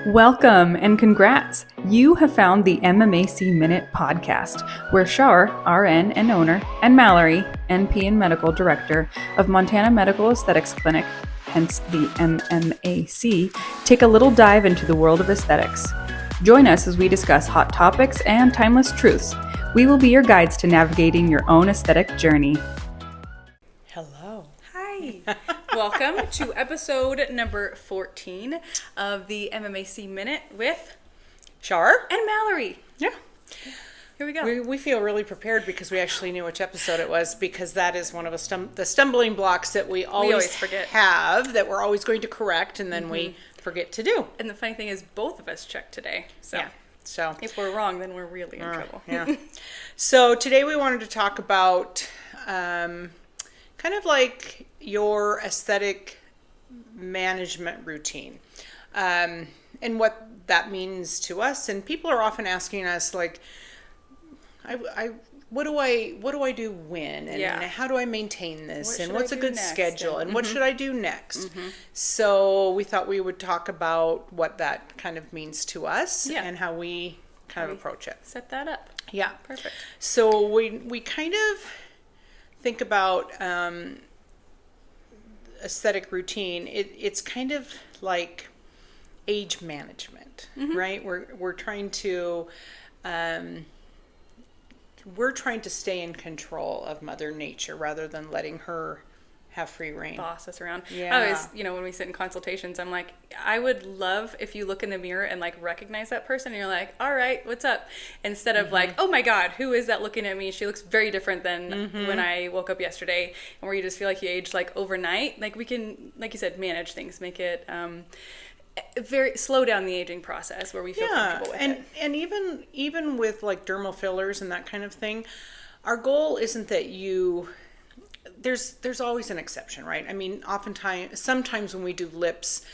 Welcome and congrats! You have found the MMAC Minute Podcast, where Shar, RN and owner, and Mallory, NP and Medical Director of Montana Medical Aesthetics Clinic, hence the MMAC, take a little dive into the world of aesthetics. Join us as we discuss hot topics and timeless truths. We will be your guides to navigating your own aesthetic journey. Hello. Hi. Welcome to episode number 14 of the MMAC Minute with Shar? and Mallory. Yeah. Here we go. We feel really prepared because we actually knew which episode it was, because that is one of the stumbling blocks that we always forget. have, that we're always going to correct, and then we forget to do. And the funny thing is both of us checked today. So Yeah. So if we're wrong, then we're really in trouble. yeah. So today we wanted to talk about kind of like your aesthetic management routine, and what that means to us. And people are often asking us, like, what do I do when, and how do I maintain this, and what's a good schedule, and what should I do next? So we thought we would talk about what that kind of means to us and how we kind of approach it. Set that up. Yeah. Perfect. So we kind of think about aesthetic routine. It's kind of like age management, right? We're trying to stay in control of Mother Nature rather than letting her have free reign. Boss us around. Yeah. I always, when we sit in consultations, I'm like, I would love if you look in the mirror and like recognize that person and you're like, all right, what's up? Instead of like, oh my God, who is that looking at me? She looks very different than when I woke up yesterday. And where you just feel like you aged like overnight. Like we can, like you said, manage things, make it very slow down the aging process where we feel comfortable with it. And even with like dermal fillers and that kind of thing, our goal isn't that there's always an exception, right? I mean, sometimes when we do lips,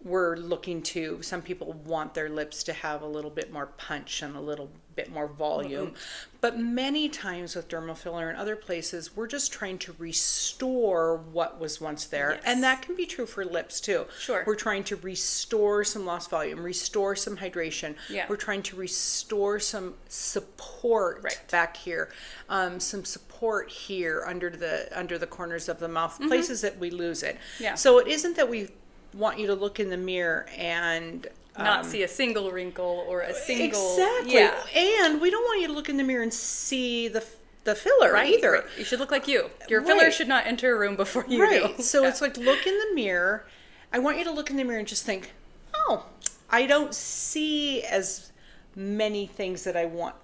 some people want their lips to have a little bit more punch and a little bit more volume. But many times with dermal filler and other places, we're just trying to restore what was once there. Yes. And that can be true for lips too. Sure. We're trying to restore some lost volume, restore some hydration. Yeah. We're trying to restore some support back here, some support here under the corners of the mouth, places that we lose it. Yeah. So it isn't that we want you to look in the mirror and not see a single wrinkle or a single... Exactly. Yeah. And we don't want you to look in the mirror and see the filler either. Right. You should look like you. Your filler should not enter a room before you do. So it's like, look in the mirror. I want you to look in the mirror and just think, oh, I don't see as many things that I want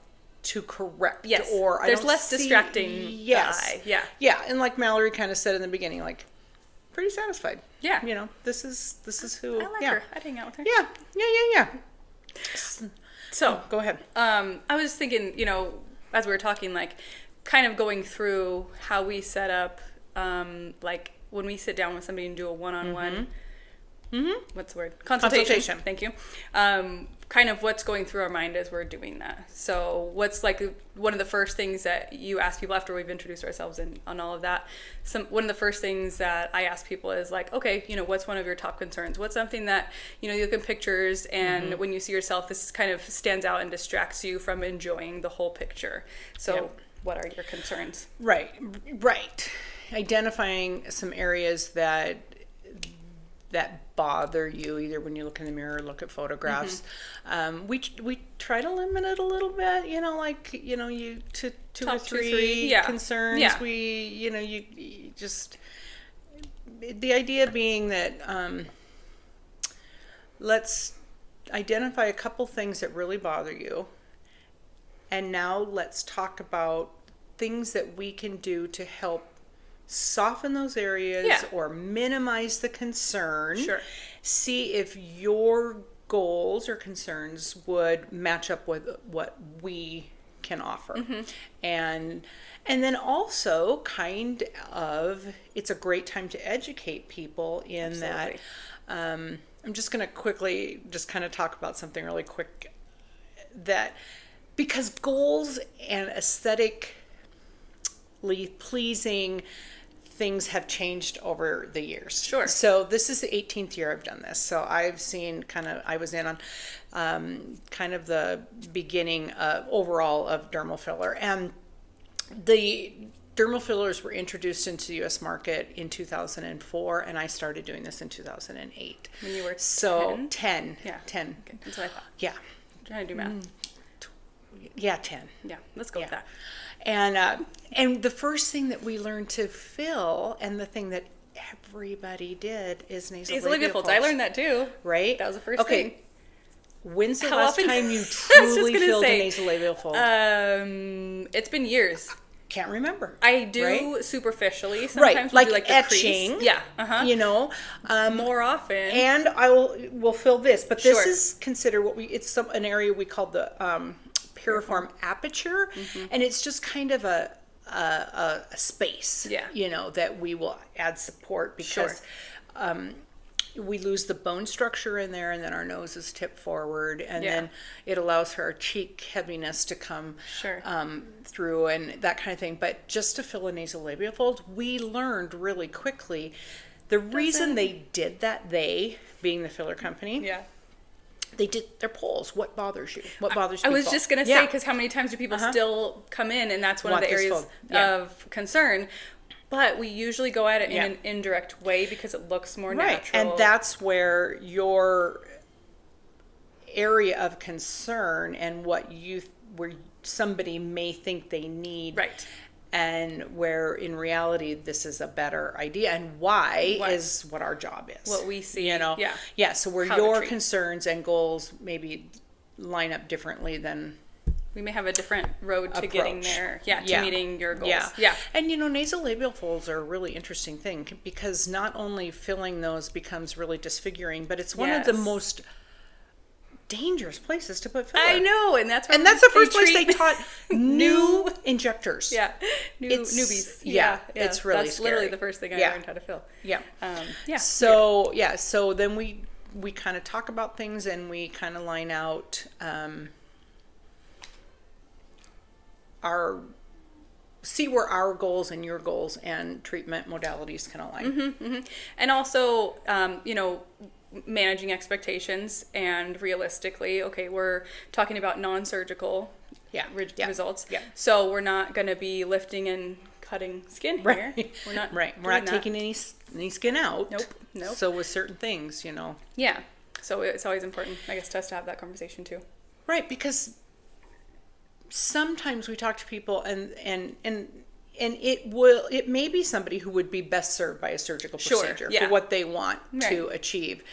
to correct. Yes. Or there's less distracting. Yes. Yeah. Yeah. And like Mallory kind of said in the beginning, like, pretty satisfied. Yeah. This is who. I like her. I'd hang out with her. Yeah. So go ahead. I was thinking, as we were talking, like kind of going through how we set up, like when we sit down with somebody and do a one-on-one, what's the word? Consultation. Thank you. Kind of what's going through our mind as we're doing that. So what's like one of the first things that you ask people after we've introduced ourselves and on all of that? One of the first things that I ask people is like, okay, what's one of your top concerns? What's something that, you look at pictures and when you see yourself, this kind of stands out and distracts you from enjoying the whole picture. So what are your concerns? Right. Identifying some areas that bother you, either when you look in the mirror or look at photographs. We try to limit it a little bit, you to two Top or three concerns. Yeah. You just, the idea being that let's identify a couple things that really bother you, and now let's talk about things that we can do to help soften those areas or minimize the concern. Sure. See if your goals or concerns would match up with what we can offer. And then also kind of, it's a great time to educate people in Absolutely. that. I'm just going to quickly just kind of talk about something really quick, that because goals and aesthetically pleasing things have changed over the years. Sure. So this is the 18th year I've done this. So I've seen I was in on kind of the beginning overall of dermal filler. And the dermal fillers were introduced into the U.S. market in 2004, and I started doing this in 2008. When you were 10. Yeah. 10. Okay. That's what I thought. Yeah. I'm trying to do math. Yeah, 10. Yeah. Let's go with that. And the first thing that we learned to fill, and the thing that everybody did, is nasolabial folds. I learned that too. Right? That was the first thing. When's the How last often- time you I was just truly gonna filled say, a nasolabial fold? It's been years. Can't remember. I do right? superficially. Sometimes Right, we'll like do like the etching. crease. Yeah. Uh-huh. You know, More often. and we'll fill this, but this Sure. is considered it's an area we call the piriform aperture, and it's just kind of a space. Yeah. You know, that we will add support because. We lose the bone structure in there, and then our nose is tipped forward, and then it allows for our cheek heaviness to come through and that kind of thing. But just to fill a nasolabial fold, we learned really quickly the reason they did that, they being the filler company, they did their polls. What bothers you? What bothers people? I was just going to say, because how many times do people still come in, and that's one of the areas of concern. But we usually go at it in an indirect way because it looks more natural. And that's where your area of concern and where somebody may think they need. Right. And where in reality this is a better idea, and why is what our job is. What we see. You know? Yeah. So where your concerns and goals maybe line up differently than... We may have a different road to getting there. To meeting your goals. Yeah. And nasolabial folds are a really interesting thing because not only filling those becomes really disfiguring, but it's one of the most dangerous places to put filler. I know, and that's the first place they taught new injectors. Newbies. It's really that's scary. Literally the first thing I learned how to fill. So then we kind of talk about things, and we kind of line out see where our goals and your goals and treatment modalities can align. And also, managing expectations and realistically, we're talking about non-surgical results. Yeah. So we're not going to be lifting and cutting skin here. We're not We're not taking any skin out. Nope. So with certain things, Yeah. So it's always important, I guess, to us to have that conversation too. Right, because sometimes we talk to people and it may be somebody who would be best served by a surgical procedure for what they want to achieve.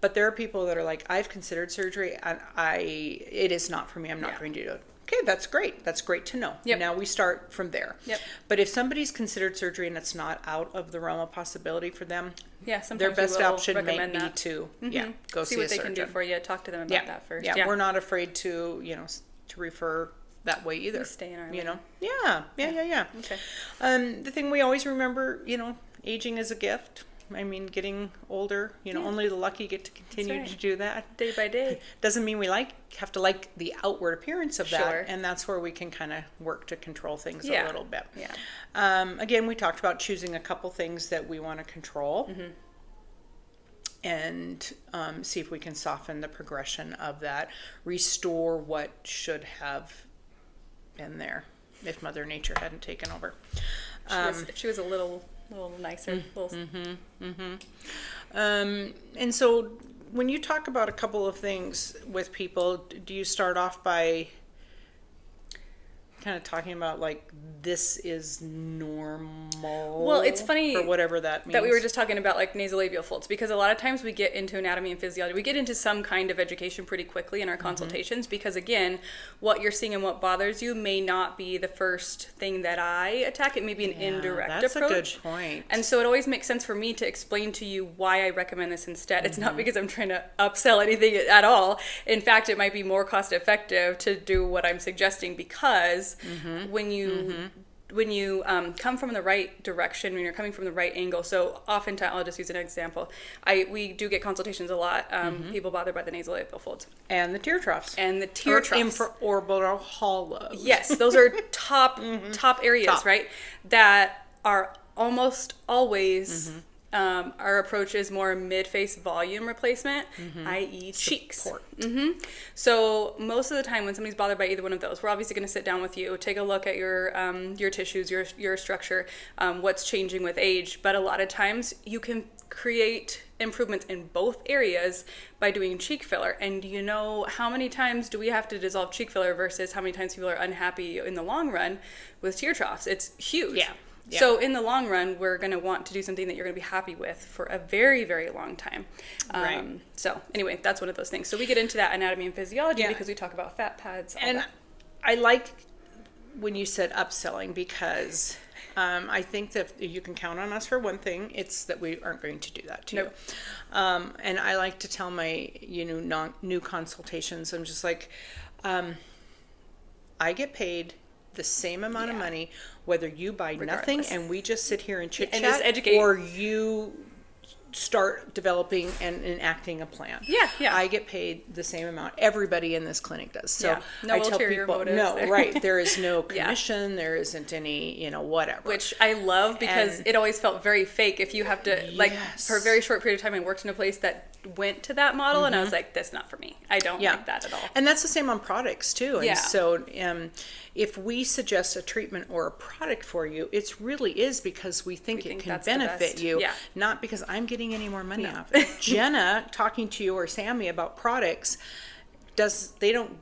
But there are people that are like, I've considered surgery and it is not for me. I'm not going to do it. Okay, that's great. That's great to know. Now we start from there. But if somebody's considered surgery and it's not out of the realm of possibility for them, their best option may be to go see what a they surgeon. can do for you. Talk to them about that first. Yeah, we're not afraid to to refer that way either. We stay in our lane. Yeah. Okay. The thing we always remember, aging is a gift. I mean, getting older, only the lucky get to continue to do that day by day. Doesn't mean we have to like the outward appearance of that, and that's where we can kind of work to control things a little bit. Again, we talked about choosing a couple things that we want to control. And see if we can soften the progression of that, restore what should have been there if Mother Nature hadn't taken over. If she was a little nicer. And so when you talk about a couple of things with people, do you start off by kind of talking about like this is normal? Well, it's funny for whatever that means. That we were just talking about like nasolabial folds, because a lot of times we get into anatomy and physiology, we get into some kind of education pretty quickly in our consultations, because again, what you're seeing and what bothers you may not be the first thing that I attack. It may be an indirect approach. That's a good point. And so it always makes sense for me to explain to you why I recommend this instead. It's not because I'm trying to upsell anything at all. In fact, it might be more cost effective to do what I'm suggesting, because when you come from the right direction, when you're coming from the right angle, so oftentimes, I'll just use an example. We do get consultations a lot, people bothered by the nasolabial folds. And the tear troughs. Infraorbital hollows. Yes, those are top areas, right? That are almost always our approach is more mid-face volume replacement, i.e. cheeks. So most of the time when somebody's bothered by either one of those, we're obviously going to sit down with you, take a look at your tissues, your structure, what's changing with age. But a lot of times you can create improvements in both areas by doing cheek filler. And you know, how many times do we have to dissolve cheek filler versus how many times people are unhappy in the long run with tear troughs? It's huge. Yeah. So in the long run, we're going to want to do something that you're going to be happy with for a very, very long time. Right. So anyway, that's one of those things. So we get into that anatomy and physiology because we talk about fat pads. And I like when you said upselling, because I think that you can count on us for one thing. It's that we aren't going to do that to you. And I like to tell my new consultations, I'm just like, I get paid the same amount of money whether you buy nothing and we just sit here and chit chat, or you start developing and enacting a plan. I get paid the same amount. Everybody in this clinic does. So no I tell ulterior people, motives there. right, there is no commission, there isn't any, whatever. Which I love, because it always felt very fake. If you have to, like, for a very short period of time, I worked in a place that went to that model, and I was like, that's not for me. I don't like that at all. And that's the same on products too. And so if we suggest a treatment or a product for you, it really is because we think it can benefit you, not because I'm getting any more money off it. Jenna talking to you or Sammy about products, they don't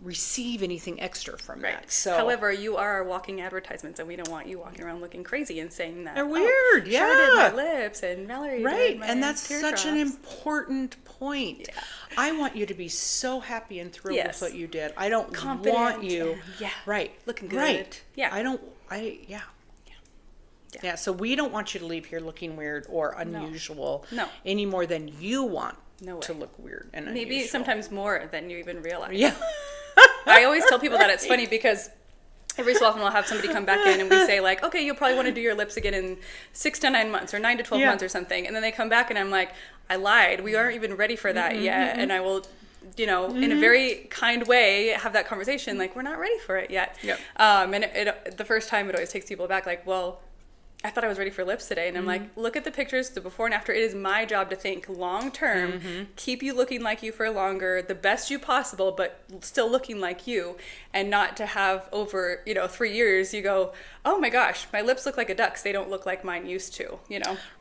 receive anything extra from that. So, however, you are our walking advertisements, and we don't want you walking around looking crazy and saying that. They're weird. Sharded my lips, and Valerie did my and that's troughs. such an important point. I want you to be so happy and thrilled with what you did. I don't want you looking good. So we don't want you to leave here looking weird or unusual any more than you want to look weird and unusual. Maybe sometimes more than you even realize. I always tell people that it's funny, because every so often we'll have somebody come back in and we say, like, okay, you'll probably want to do your lips again in 6 to 9 months or 9 to 12 months or something. And then they come back and I'm like, I lied. We aren't even ready for that yet. And I will, in a very kind way, have that conversation. Like, we're not ready for it yet. And the first time it always takes people back, like, well, I thought I was ready for lips today. And I'm like, look at the pictures, the before and after. It is my job to think long term, keep you looking like you for longer, the best you possible, but still looking like you, and not to have over, 3 years, you go, oh my gosh, my lips look like a duck's. They don't look like mine used to,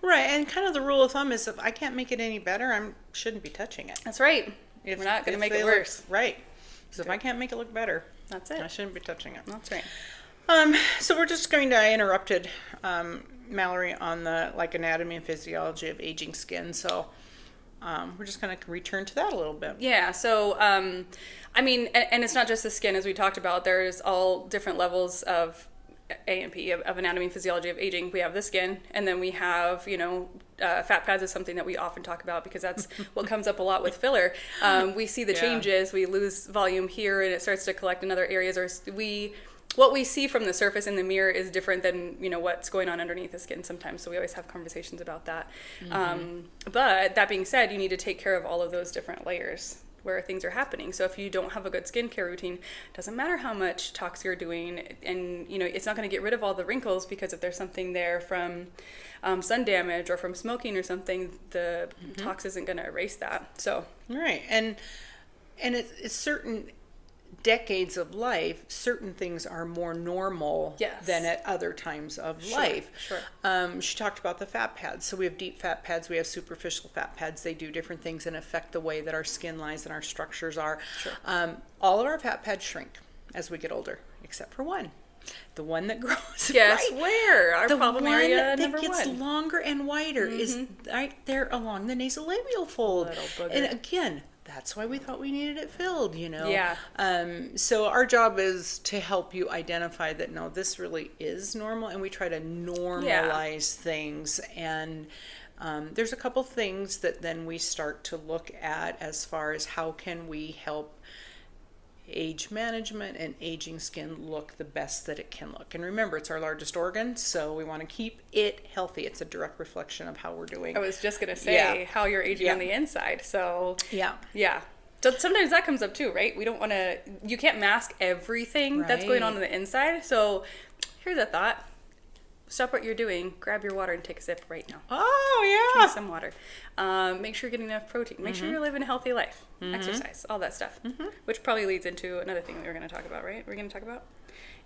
Right. And kind of the rule of thumb is, if I can't make it any better, I shouldn't be touching it. That's right. We're not going to make it worse. Right. So if I can't make it look better, that's it. I shouldn't be touching it. That's right. So we're just going to, I interrupted Mallory on the anatomy and physiology of aging skin. So we're just going to return to that a little bit. Yeah. So, and it's not just the skin, as we talked about. There's all different levels of A&P, of anatomy and physiology of aging. We have the skin, and then we have, fat pads is something that we often talk about, because that's what comes up a lot with filler. We see the changes. We lose volume here, and it starts to collect in other areas, or what we see from the surface in the mirror is different than what's going on underneath the skin sometimes. So we always have conversations about that. But that being said, you need to take care of all of those different layers where things are happening. So if you don't have a good skincare routine, it doesn't matter how much tox you're doing, and it's not going to get rid of all the wrinkles, because if there's something there from sun damage or from smoking or something, the tox isn't going to erase that. So right, and it's certain decades of life, certain things are more normal than at other times of life. She talked about the fat pads. So we have deep fat pads, we have superficial fat pads. They do different things and affect the way that our skin lies and our structures are. All of our fat pads shrink as we get older, except for one. The one that grows. Guess where? Our problem area number one. The one that gets longer and wider is right there along the nasolabial fold. And again, that's why we thought we needed it filled, So our job is to help you identify that, no, this really is normal, and we try to normalize things. And there's a couple things that then we start to look at as far as how can we help age management and aging skin look the best that it can look. And remember, it's our largest organ, so we want to keep it healthy. It's a direct reflection of how we're doing. I was just going to say how you're aging on the inside. So so sometimes that comes up too, right? We don't want to, you can't mask everything that's going on the inside. So here's a thought. stop what you're doing, grab your water and take a sip right now. Oh, yeah. Drink some water. Make sure you're getting enough protein. Make sure you're living a healthy life. Exercise, all that stuff. Which probably leads into another thing that we're going to talk about, right? We're going to talk about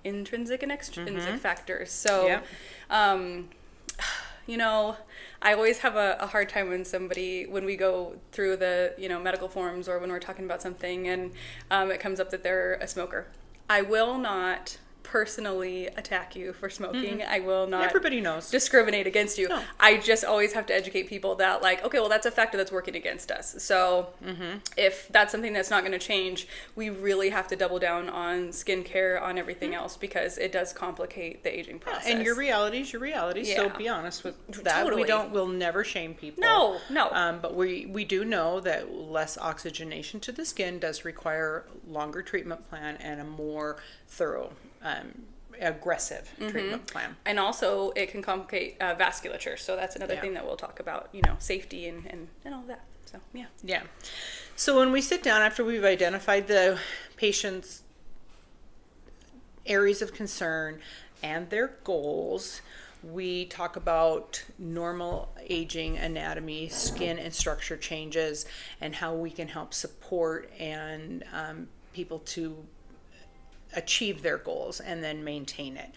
intrinsic and extrinsic factors. So, you know, I always have a hard time when we go through the, you know, medical forms or when we're talking about something and it comes up that they're a smoker. I will not personally attack you for smoking. I will not Everybody knows. discriminate against you. No. I just always have to educate people that, like, okay, well, that's a factor that's working against us. So if that's something that's not going to change, we really have to double down on skincare, on everything else, because it does complicate the aging process. And your reality is your reality, so Yeah. be honest with that. Totally. We'll never shame people. No. But we do know that less oxygenation to the skin does require longer treatment plan and a more thorough, aggressive treatment plan. And also, it can complicate vasculature. So that's another thing that we'll talk about, you know, safety and all that. So, yeah. Yeah. So when we sit down after we've identified the patient's areas of concern and their goals, we talk about normal aging anatomy, skin and structure changes, and how we can help support and people to achieve their goals and then maintain it.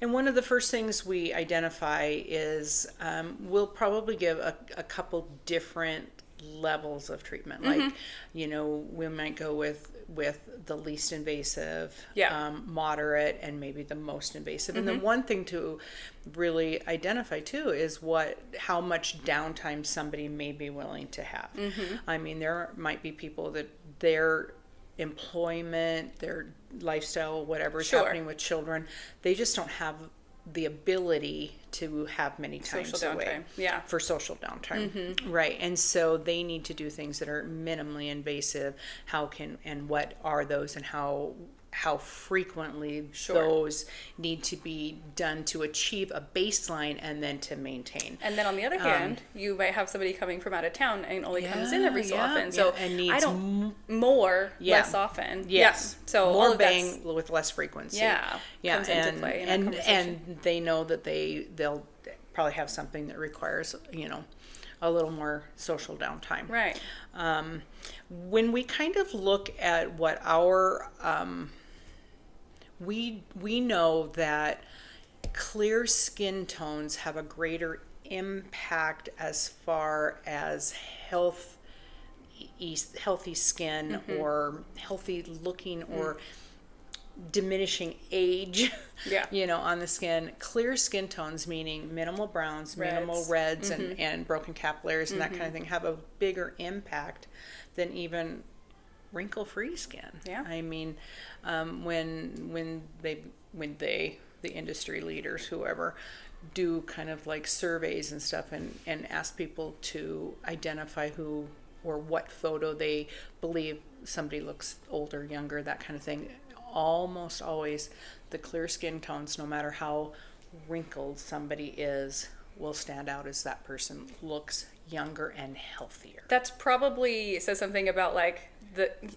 And one of the first things we identify is we'll probably give a couple different levels of treatment. Like, you know, we might go with the least invasive, moderate, and maybe the most invasive. And the one thing to really identify too is how much downtime somebody may be willing to have. I mean, there might be people that their employment, their lifestyle, whatever is happening with children, they just don't have the ability to have many times Social away downtime. for social downtime. Right. And so they need to do things that are minimally invasive. What are those, and how frequently those need to be done to achieve a baseline and then to maintain. And then on the other hand, you might have somebody coming from out of town and only comes in every so often. So and needs I don't less often. Yes. Yeah. So more all of bang with less frequency. Comes into play in that conversation. And they know that they'll probably have something that requires, you know, a little more social downtime. Right. When we kind of look at what our we know that clear skin tones have a greater impact as far as healthy skin or healthy looking or diminishing age, you know, on the skin. Clear skin tones, meaning minimal browns, minimal reds, and broken capillaries and that kind of thing, have a bigger impact than even wrinkle-free skin. Yeah. I mean, when the industry leaders, whoever, do kind of like surveys and stuff and ask people to identify who or what photo they believe somebody looks older, younger, that kind of thing, almost always the clear skin tones, no matter how wrinkled somebody is, will stand out as that person looks younger and healthier. That's probably says something about like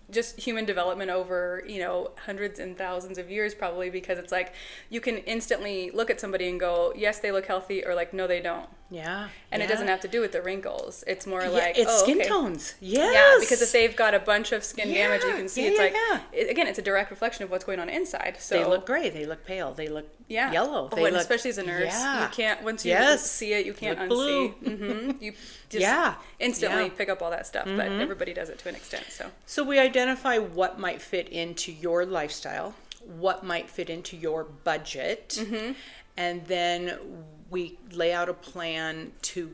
just human development over, you know, hundreds and thousands of years, probably, because it's like you can instantly look at somebody and go, yes, they look healthy, or like, no, they don't. Yeah. And it doesn't have to do with the wrinkles. It's more like, it's skin tones. Yes. Yeah, because if they've got a bunch of skin damage, you can see again, it's a direct reflection of what's going on inside. So they look gray, they look pale, they look yellow. They look, especially as a nurse, you can't, once you see it, you can't unsee. You just instantly pick up all that stuff, but everybody does it to an extent. So we identify what might fit into your lifestyle, what might fit into your budget, and then we lay out a plan to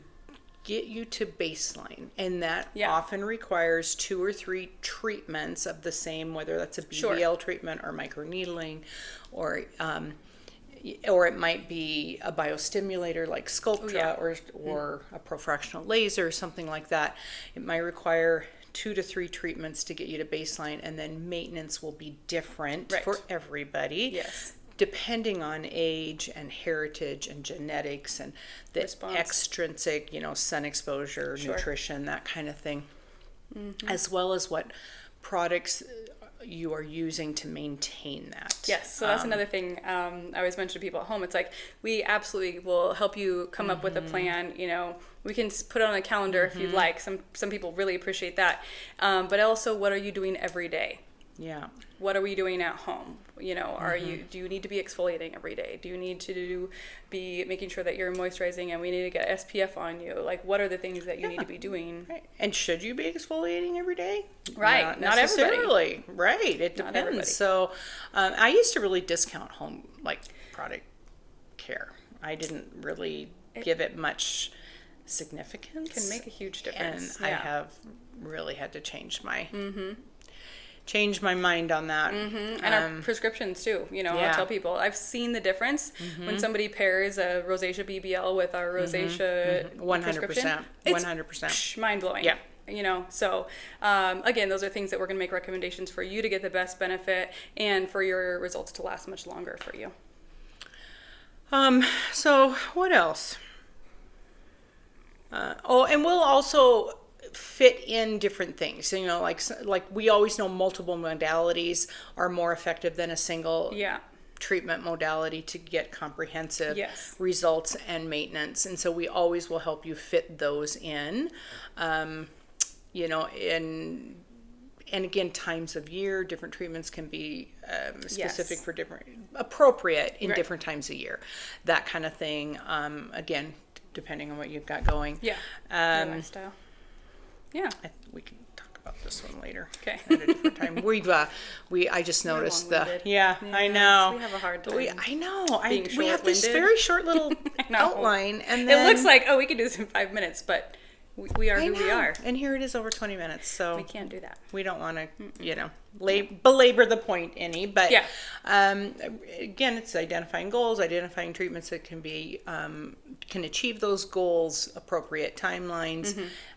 get you to baseline. And that often requires 2 or 3 treatments of the same, whether that's a BBL treatment or microneedling, or it might be a biostimulator like Sculptra or a profractional laser or something like that. It might require 2 to 3 treatments to get you to baseline, and then maintenance will be different for everybody. Yes. Depending on age and heritage and genetics and the extrinsic, you know, sun exposure, nutrition, that kind of thing, as well as what products you are using to maintain that. Yes, so that's another thing I always mention to people at home. It's like, we absolutely will help you come up with a plan. You know, we can put it on a calendar if you'd like. Some people really appreciate that. But also, what are you doing every day? Yeah. What are we doing at home? You know, do you need to be exfoliating every day? Do you need to be making sure that you're moisturizing, and we need to get SPF on you? Like, what are the things that you need to be doing? Right. And should you be exfoliating every day? Right. Not necessarily. Right. It Not depends. everybody. So I used to really discount home product care. I didn't really give it much significance. Can make a huge difference. And I have really had to change my mind on that. And our prescriptions too. You know, I'll tell people, I've seen the difference when somebody pairs a rosacea BBL with our rosacea 100%. 100%. Mind blowing. Yeah. You know, so again, those are things that we're going to make recommendations for you to get the best benefit and for your results to last much longer for you. So what else? And we'll also fit in different things. You know, like we always know multiple modalities are more effective than a single treatment modality to get comprehensive results and maintenance. And so we always will help you fit those in. You know, and again, times of year, different treatments can be specific for appropriate in different times of year, that kind of thing. Again, depending on what you've got going. Yeah. Your lifestyle. Yeah. We can talk about this one later. Okay. At a different time. I just noticed I know. We have a hard time. I know. We have this very short little outline, and then it looks like, we could do this in 5 minutes, but we are who we are. And here it is over 20 minutes. So we can't do that. We don't want to, belabor the point any. But again, it's identifying goals, identifying treatments that can achieve those goals, appropriate timelines,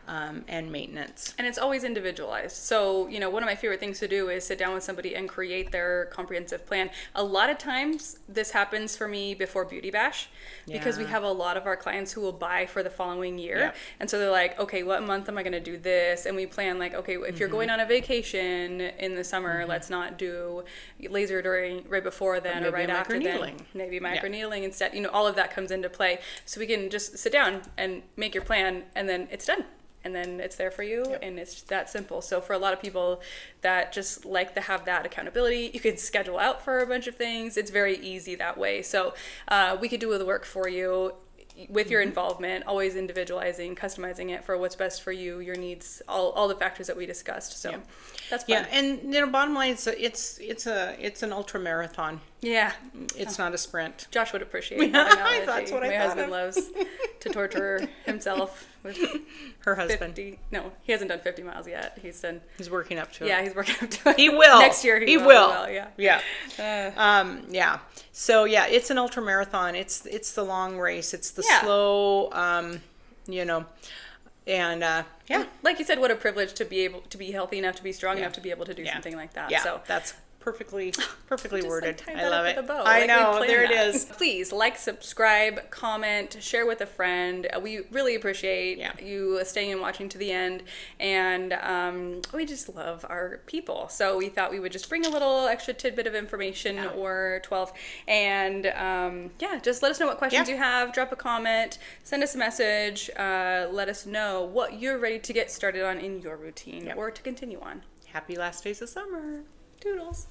and maintenance. And it's always individualized. So, one of my favorite things to do is sit down with somebody and create their comprehensive plan. A lot of times this happens for me before Beauty Bash because we have a lot of our clients who will buy for the following year. Yeah. And so they're like, okay, what month am I going to do this? And we plan like, okay, if you're going on a vacation in the summer, let's not do laser right before then or right after then. Maybe microneedling instead. All of that comes into play. So we can just sit down and make your plan, and then it's done. And then it's there for you, and it's that simple. So for a lot of people that just like to have that accountability, you can schedule out for a bunch of things. It's very easy that way. So we could do the work for you with your involvement, always individualizing, customizing it for what's best for you, your needs, all the factors that we discussed. So that's fun. Yeah, and bottom line, it's an ultra marathon. Yeah, it's not a sprint. Josh would appreciate that analogy. That's what I thought. My husband loves to torture himself with her husband. 50. No, he hasn't done 50 miles yet. He's working up to it. Yeah, he's working up to it. He will. Next year he will. Well, yeah. So it's an ultra marathon. It's the long race. It's the slow. And like you said, what a privilege to be able to be healthy enough, to be strong enough to be able to do something like that. Yeah, so that's perfectly worded. I love it. I know. There it is. Please subscribe, comment, share with a friend. We really appreciate you staying and watching to the end. And we just love our people. So we thought we would just bring a little extra tidbit of information or 12. And just let us know what questions you have. Drop a comment. Send us a message. Let us know what you're ready to get started on in your routine or to continue on. Happy last days of summer. Toodles.